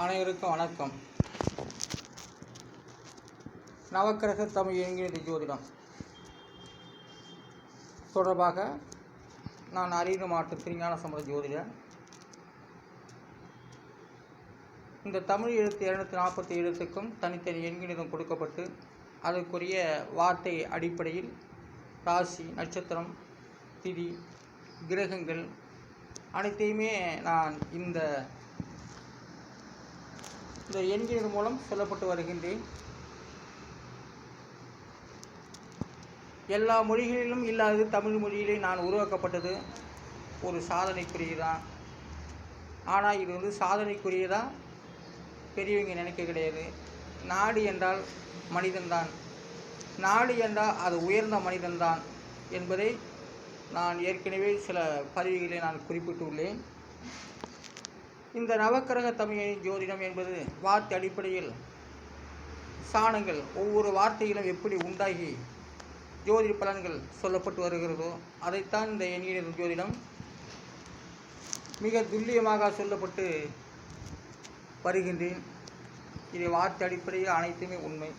அனைவருக்கும் வணக்கம். நவக்கிரக தமிழ் என்கிற ஜோதிடம் தொடர்பாக நான் அரியலூர் மாவட்ட திருஞான சம்பந்த ஜோதிடர். இந்த தமிழ் எழுத்து 240 எழுத்துக்கும் தனித்தனி எண்கணிதம் கொடுக்கப்பட்டு அதற்குரிய வார்த்தை அடிப்படையில் ராசி, நட்சத்திரம், திதி, கிரகங்கள் அனைத்தையுமே நான் இந்த எண்களின் மூலம் சொல்லப்பட்டு வருகின்றேன். எல்லா மொழிகளிலும் இல்லாதது தமிழ் மொழியிலே நான் உருவாக்கப்பட்டது ஒரு சாதனைக்குரியதான். ஆனால் இது சாதனைக்குரியதா பெரியவங்க நினைக்க கிடையாது. நாடு என்றால் மனிதன்தான், நாடு என்றால் அது உயர்ந்த மனிதன்தான் என்பதை நான் ஏற்கனவே சில பதிவுகளை நான் குறிப்பிட்டுள்ளேன். இந்த நவக்கிரக தமிழ் ஜோதிடம் என்பது வார்த்தை அடிப்படையில் சாணங்கள் ஒவ்வொரு வார்த்தையிலும் எப்படி உண்டாகி ஜோதிட பலன்கள் சொல்லப்பட்டு வருகிறதோ அதைத்தான் இந்த எண்ணியல் ஜோதிடம் மிக துல்லியமாக சொல்லப்பட்டு வருகின்றேன். இது வார்த்தை அடிப்படையில் அனைத்துமே உண்மை.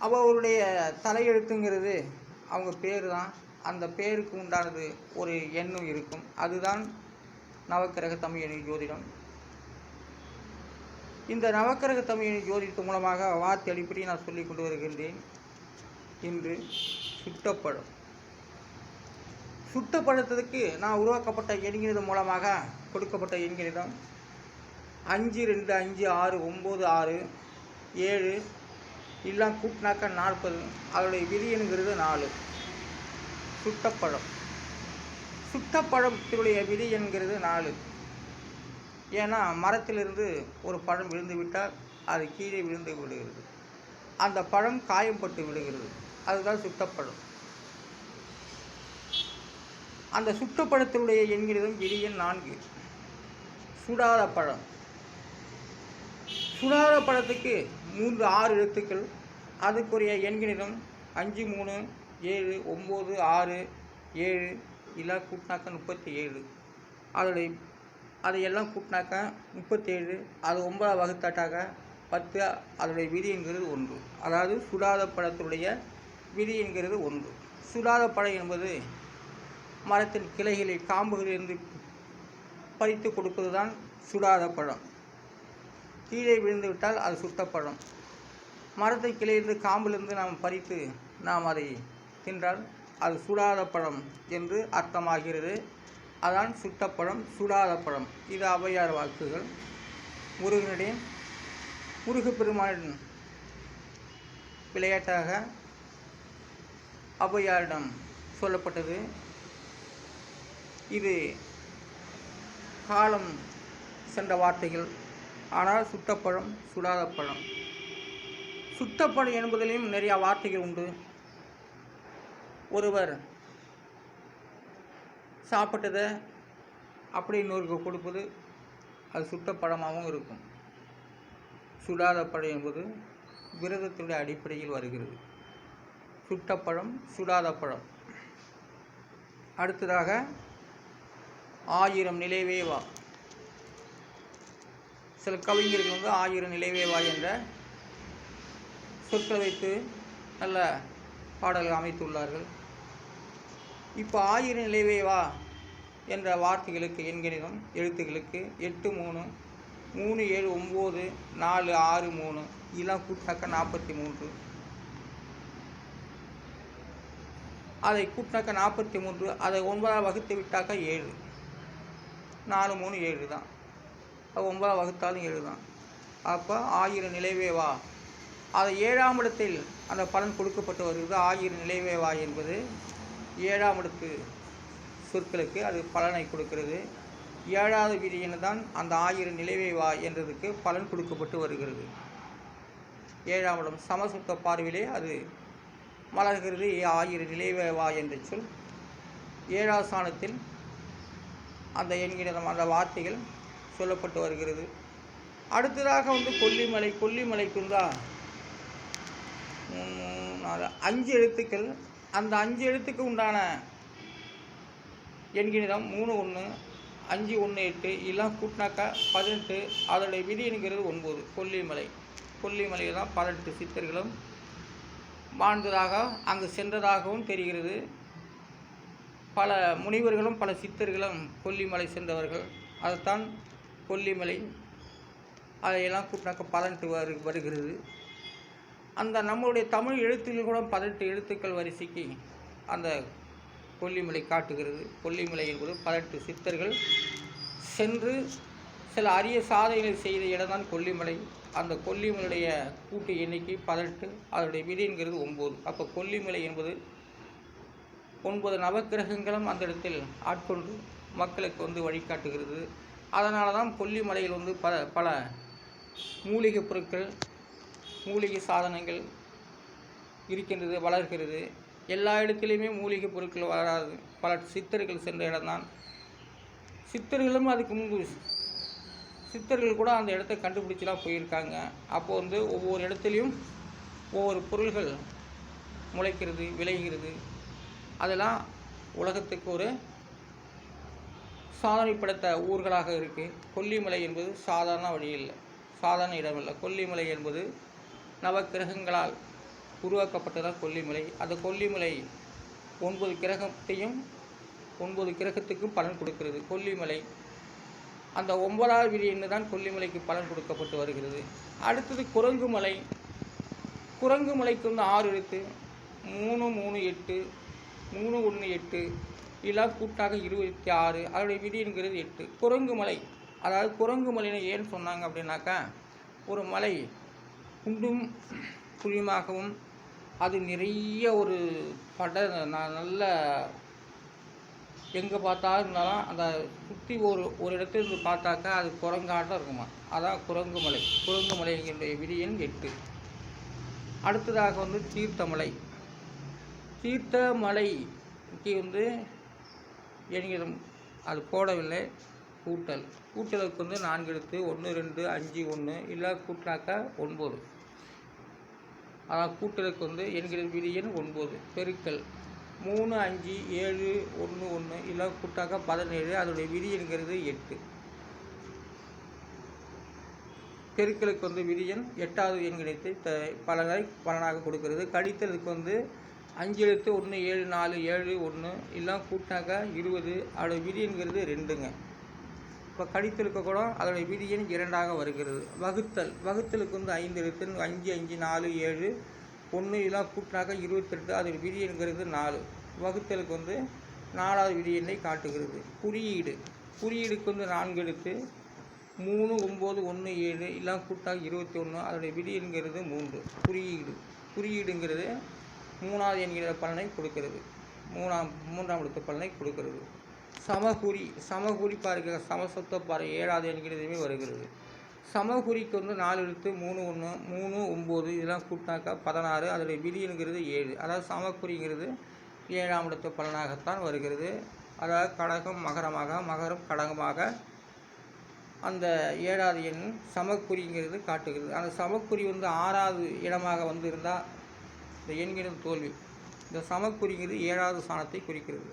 அவருடைய தலையெழுத்துங்கிறது அவங்க பேர் தான். அந்த பேருக்கு உண்டானது ஒரு எண்ணும் இருக்கும். அதுதான் நவக்கிரக தமிழ் ஜோதிடம். இந்த நவக்கிரக தமிழ் ஜோதிடத்து மூலமாக வார்த்தை அடிப்படையில் நான் சொல்லிக் கொண்டு வருகின்றேன். இன்று சுட்டப்பழம். சுட்டப்பழத்துக்கு நான் உருவாக்கப்பட்ட எண்கணிதம் மூலமாக கொடுக்கப்பட்ட எண்கணிதம் 5, 2, 5, 6, 9, 6, 7 எல்லாம் கூட்டினாக்க 40. அதனுடைய விதி என்கிறது 4. சுட்டப்பழத்தினுடைய விதி என்கிறது 4. ஏன்னா மரத்திலிருந்து ஒரு பழம் விழுந்து விட்டால் அது கீழே விழுந்து விடுகிறது. அந்த பழம் காயம்பட்டு விடுகிறது. அதுதான் சுட்டப்பழம். அந்த சுட்டப்பழத்தினுடைய என்கிறதும் விதி எண் 4. சுடாத பழம். சுடாத பழத்துக்கு 3, 6 எழுத்துக்கள். அதுக்குரிய எண்கணிதம் 5, 3, 7, 9, 6, 7 எல்லாம் கூட்டினாக்கா 37. அதையெல்லாம் கூட்டினாக்க 37. அது 9 வகுத்தாட்டாக்க 10. அதனுடைய விதி என்கிறது 1. அதாவது சுடாத பழத்தினுடைய விதி என்கிறது 1. சுடாத பழம் என்பது மரத்தின் கிளைகளை காம்புகளிலிருந்து பறித்து கொடுப்பது தான் சுடாத பழம். கீழே விழுந்து விட்டால் அது சுட்டப்பழம். மரத்தை கிளையிலிருந்து காம்பிலிருந்து நாம் பறித்து நாம் அதை தின்றால் அது சுடாத பழம் என்று அர்த்தமாகிறது. அதான் சுட்டப்பழம், சுடாத பழம். இது ஔவையார் வாக்குகள். முருகப்பெருமான் விளையாட்டாக ஔவையாரிடம் சொல்லப்பட்டது. இது காலம் சென்ற வார்த்தைகள். ஆனால் சுட்டப்பழம், சுடாத பழம். சுட்டப்பழம் என்பதிலையும் நிறையா வார்த்தைகள் உண்டு. ஒருவர் சாப்பிட்டதை அப்படி இன்னொருக்கு கொடுப்பது அது சுட்ட பழமாகவும் இருக்கும். சுடாத பழம் என்பது விரதத்தினுடைய அடிப்படையில் வருகிறது. சுட்டப்பழம், சுடாத பழம். அடுத்ததாக 1000 நிலைவே வா. சில கவிஞர்கள் 1000 நிலைவே வா என்ற சொற்களை வைத்து நல்ல பாடல்கள் அமைத்துள்ளார்கள். இப்போ 1000 நிலைவே வா என்ற வார்த்தைகளுக்கு எண்கணிதம் எழுத்துக்களுக்கு 8, 3, 3, 7, 9, 4, 6, 3 இதெல்லாம் கூட்டினாக்கா 43. அதை கூட்டினாக்கா 43. அதை 9 வகுத்து விட்டாக்கா 7. 4, 3, 7 தான். அது 9 வகுத்தாலும் 7 தான். அப்போ 1000 நிலைவே வா. அதை 7ஆம் இடத்தில் அந்த பலன் கொடுக்கப்பட்டு வருகிறது. 1000 நிலைவே வா என்பது 7ஆம் இடத்து சொற்களுக்கு அது பலனை கொடுக்கிறது. 7வது விதியினை தான் அந்த 1000 நிலைவே வா என்றதுக்கு பலன் கொடுக்கப்பட்டு வருகிறது. 7ஆம் இடம் சமசுத்த பார்வையிலே அது மலர்கிறது. 1000 நிலைவே வா என்ற சொல் 7வது ஸ்தானத்தில் அந்த எண்கிற அந்த வார்த்தைகள் சொல்லப்பட்டு வருகிறது. அடுத்ததாக கொல்லிமலைக்கு தான் 5 எழுத்துக்கள். அந்த 5 எழுத்துக்கு உண்டான எண்கணிதம் 3, 1, 5 1 8 இதெல்லாம் கூட்டினாக்கா 18. அதோடைய விதி என்கிறது 9. கொல்லிமலை. கொல்லிமலையில் தான் 18 சித்தர்களும் வாழ்ந்ததாக அங்கு சென்றதாகவும் தெரிகிறது. பல முனிவர்களும் பல சித்தர்களும் கொல்லிமலை சென்றவர்கள். அதுதான் கொல்லிமலை. அதையெல்லாம் கூட்டினாக்க 18 வருகிறது. அந்த நம்மளுடைய தமிழ் எழுத்துக்கள் கூட 18 எழுத்துக்கள் வரிசைக்கு அந்த கொல்லிமலை காட்டுகிறது. கொல்லிமலை என்பது 18 சித்தர்கள் சென்று சில அரிய சாதனைகளை செய்த இடம்தான் கொல்லிமலை. அந்த கொல்லிமலையுடைய கூட்டு எண்ணிக்கை 18. அதனுடைய விதி என்கிறது 9. அப்போ கொல்லிமலை என்பது 9 நவக்கிரகங்களும் அந்த இடத்தில் ஆட்கொண்டு மக்களுக்கு வழிகாட்டுகிறது. அதனால தான் கொல்லிமலையில் பல மூலிகை பொருட்கள், மூலிகை சாதனங்கள் இருக்கின்றது, வளர்கிறது. எல்லா இடத்துலையுமே மூலிகை பொருட்கள் வராது. பல சித்தர்கள் சென்ற இடம்தான். சித்தர்களும் அதுக்கு முன்பு சித்தர்கள் கூட அந்த இடத்த கண்டுபிடிச்சலாம் போயிருக்காங்க. அப்போது ஒவ்வொரு இடத்துலையும் ஒவ்வொரு பொருள்கள் முளைக்கிறது, விளைகிறது. அதெல்லாம் உலகத்துக்கு ஒரு சாதனை படைத்த ஊர்களாக இருக்குது. கொல்லிமலை என்பது சாதாரண வழி இல்லை, சாதாரண இடமில்லை. கொல்லிமலை என்பது நவக்கிரகங்களால் உருவாக்கப்பட்டதான் கொல்லிமலை. அந்த கொல்லிமலை 9 கிரகத்தையும் 9 கிரகத்துக்கும் பலன் கொடுக்கிறது. கொல்லிமலை அந்த 9வது விதி என்று தான் கொல்லிமலைக்கு பலன் கொடுக்கப்பட்டு வருகிறது. அடுத்தது குரங்குமலை. குரங்குமலைக்கு 6 எழுத்து. 3 3 8 3 1 8 இதெல்லாம் கூட்டாக 26. அதனுடைய விதி என்கிறது 8. குரங்குமலை, அதாவது குரங்குமலைன்னு ஏன்னு சொன்னாங்க அப்படின்னாக்கா, ஒரு மலை குண்டும் குழியுமாகவும் அது நிறைய ஒரு நல்ல எங்கே பார்த்தாலும் இருந்தாலும் அந்த சுற்றி ஒரு இடத்துல இருந்து பார்த்தாக்கா அது குரங்காட்டம் இருக்குமா. அதான் குரங்குமலை. குரங்குமலைங்கிற விதி எண் 8. அடுத்ததாக தீர்த்தமலை. தீர்த்தமலைக்கு என்கிற அது போடவில்லை. கூட்டலுக்கு 4 எழுத்து. 1 2 5 1 இல்லை கூட்டினாக்கா 9. அதான் கூட்டலுக்கு என்கிற விதி எண் 9. பெருக்கல் 3 5 7 1 1 இல்லை கூட்டாக்கா 17. அதோடைய விதி என்கிறது 8. பெருக்கலுக்கு விதி எண் 8வது எண் கிடைத்து பலனாக கொடுக்கிறது. கடித்தலுக்கு 5 எழுத்து. 1 7 4 7 1 இல்லை கூட்டாக்கா 20. அதோடைய விதி என்கிறது 2ங்க. இப்போ கடித்தலுக்கு கூட அதோடைய விதி எண் 2ஆக வருகிறது. வகுத்தலுக்கு 5 எழுத்து. 5 5 4 7 1 இதெல்லாம் கூட்டினாக்கா 28. அதோட விதி என்கிறது 4. வகுத்தலுக்கு 4வது விதி எண்ணை காட்டுகிறது. குறியீடுக்கு 4 எழுத்து. 3 9 1 7 எல்லாம் கூட்டாக 21. அதோடைய விதி என்கிறது 3. குறியீடுங்கிறது 3வது என்கிற பலனை கொடுக்கிறது. 3ஆம் எழுத்து பலனை கொடுக்கிறது. சமகுறி பாருங்க, சமசொத்த பாரு 7வது என்கிறதுமே வருகிறது. சமகுறிக்கு 4 எழுத்து. 3 1 3 9 இதெல்லாம் கூட்டினாக்கா 16. அதோடைய விதி என்கிறது 7. அதாவது சமக்குறிங்கிறது 7ஆம் இடத்து பலனாகத்தான் வருகிறது. அதாவது கடகம் மகரமாக, மகரம் கடகமாக அந்த 7வது எண் சமக்குறிங்கிறது காட்டுகிறது. அந்த சமக்குறி 6வது இடமாக இருந்தால் இந்த எண்கிறது தோல்வி. இந்த சமக்குறிங்கிறது 7வது ஸ்தானத்தை குறிக்கிறது.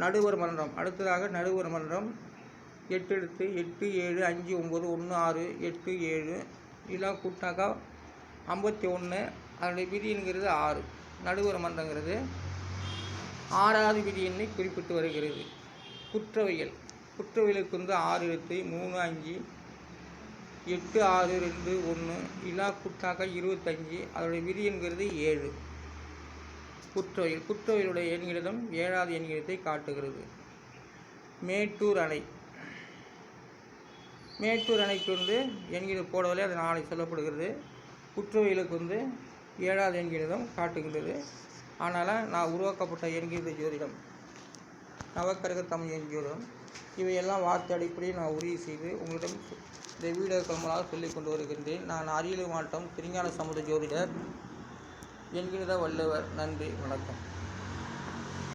நடுவர் மன்றம். அடுத்ததாக நடுவர் மன்றம் 8 எழுத்து. 8 7 5 9 1 6 8 7 இதெல்லாம் கூட்டினாக்கா 51. அதனுடைய விதி என்கிறது 6. நடுவர் மன்றங்கிறது 6வது விதி எண்ணை குறிப்பிட்டு வருகிறது. குற்றவியலுக்கு 6 எழுத்து. 3 5 8 6 2 1 இதெல்லாம் கூட்டினாக்கா 25. அதனுடைய விதி என்கிறது 7. குற்றவியலுடைய எண்கிடம் 7வது எண்கிடத்தை காட்டுகிறது. மேட்டூர் அணை. மேட்டூர் அணைக்கு என்கிற போடவில்லை, அது நாளை சொல்லப்படுகிறது. குற்றவியலுக்கு 7வது என்கிடம் காட்டுகின்றது. அதனால் நான் உருவாக்கப்பட்ட என்கிற ஜோதிடம் நவக்கிரக தமிழ் என்கிறோம். இவையெல்லாம் வார்த்தை அடிப்படையில் நான் உறுதி செய்து உங்களிடம் இந்த வீடியோக்கள் மூலமாக சொல்லிக் கொண்டு வருகின்றேன். நான் அரியலூர் மாவட்டம் திருஞான சமுத ஜோதிடர் என்கிற வள்ளுவர். நன்றி, வணக்கம்.